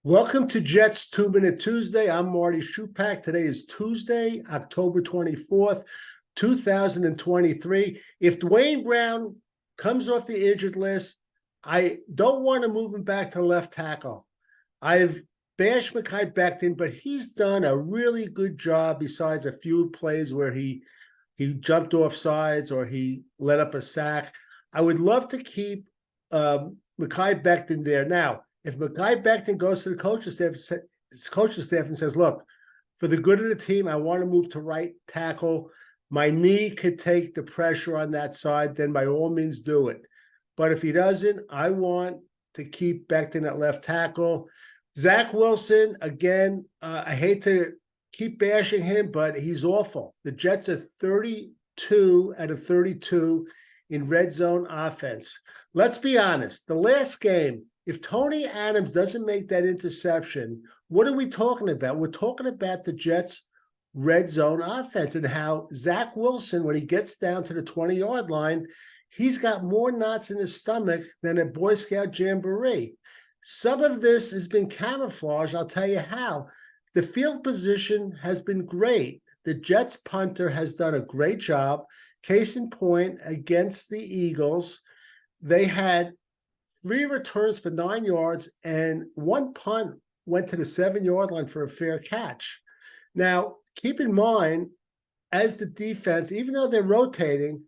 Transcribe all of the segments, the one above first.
Welcome to Jets 2-Minute Tuesday. I'm Marty Schupak. Today is Tuesday, October 24th, 2023. If Duane Brown comes off the injured list, I don't want to move him back to left tackle. I've bashed Mekhi Becton, but he's done a really good job besides a few plays where he jumped off sides or he let up a sack. I would love to keep Mekhi Becton there. Now, if Mekhi Becton goes to the coaching staff and says, look, for the good of the team, I want to move to right tackle. My knee could take the pressure on that side, then by all means do it. But if he doesn't, I want to keep Becton at left tackle. Zach Wilson, again, I hate to keep bashing him, but he's awful. The Jets are 32 out of 32 in red zone offense. Let's be honest. The last game, if Tony Adams doesn't make that interception, what are we talking about? We're talking about the Jets' red zone offense and how Zach Wilson, when he gets down to the 20-yard line, he's got more knots in his stomach than a Boy Scout jamboree. Some of this has been camouflage. I'll tell you how. The field position has been great. The Jets punter has done a great job. Case in point, against the Eagles, they had 3 returns for 9 yards, and 1 punt went to the 7-yard line for a fair catch. Now, keep in mind, as the defense, even though they're rotating,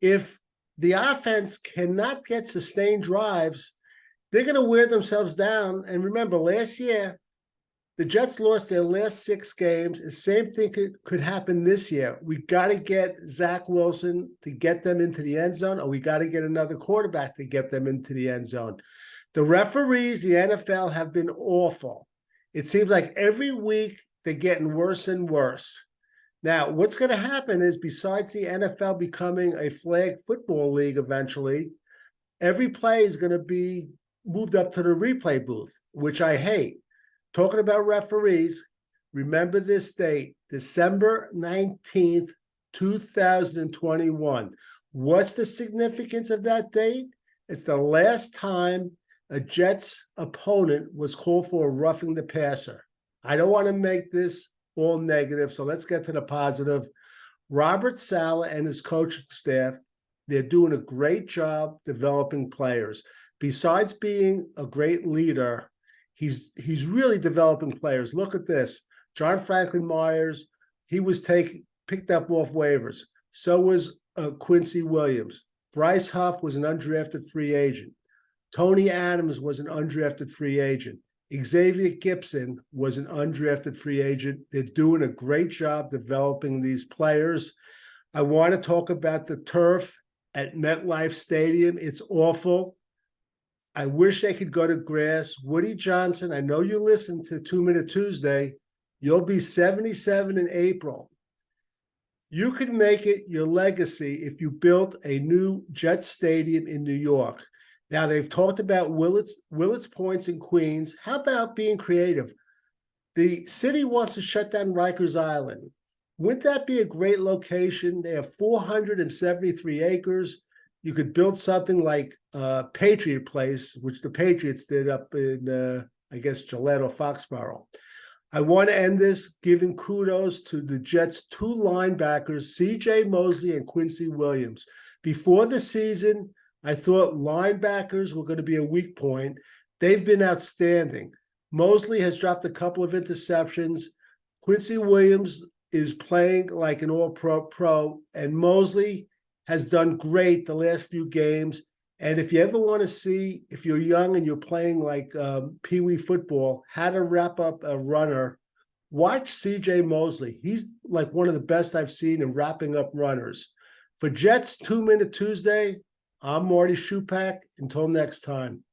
if the offense cannot get sustained drives, they're going to wear themselves down. And remember, last year, the Jets lost their last 6 games. The same thing could happen this year. We got to get Zach Wilson to get them into the end zone, or we got to get another quarterback to get them into the end zone. The referees, the NFL, have been awful. It seems like every week they're getting worse and worse. Now, what's going to happen is, besides the NFL becoming a flag football league eventually, every play is going to be moved up to the replay booth, which I hate. Talking about referees, remember this date, December 19th, 2021. What's the significance of that date? It's the last time a Jets opponent was called for roughing the passer. I don't want to make this all negative, so let's get to the positive. Robert Saleh and his coaching staff, they're doing a great job developing players. Besides being a great leader, he's really developing players. Look at this. John Franklin Myers, he was picked up off waivers. So was Quincy Williams. Bryce Huff was an undrafted free agent. Tony Adams was an undrafted free agent. Xavier Gipson was an undrafted free agent. They're doing a great job developing these players. I want to talk about the turf at MetLife Stadium. It's awful. I wish they could go to grass. Woody Johnson, I know you listen to 2-Minute Tuesday. You'll be 77 in April. You could make it your legacy if you built a new Jet Stadium in New York. Now, they've talked about Willits Points in Queens. How about being creative? The city wants to shut down Rikers Island. Wouldn't that be a great location? They have 473 acres. You could build something like Patriot Place, which the Patriots did up in, I guess, Gillette or Foxborough. I want to end this giving kudos to the Jets' 2 linebackers, C.J. Mosley and Quincy Williams. Before the season, I thought linebackers were going to be a weak point. They've been outstanding. Mosley has dropped a couple of interceptions. Quincy Williams is playing like an all-pro, and Mosley has done great the last few games. And if you ever want to see, if you're young and you're playing like Pee-wee football, how to wrap up a runner, watch C.J. Mosley. He's like one of the best I've seen in wrapping up runners. For Jets 2-Minute Tuesday, I'm Marty Schupak. Until next time.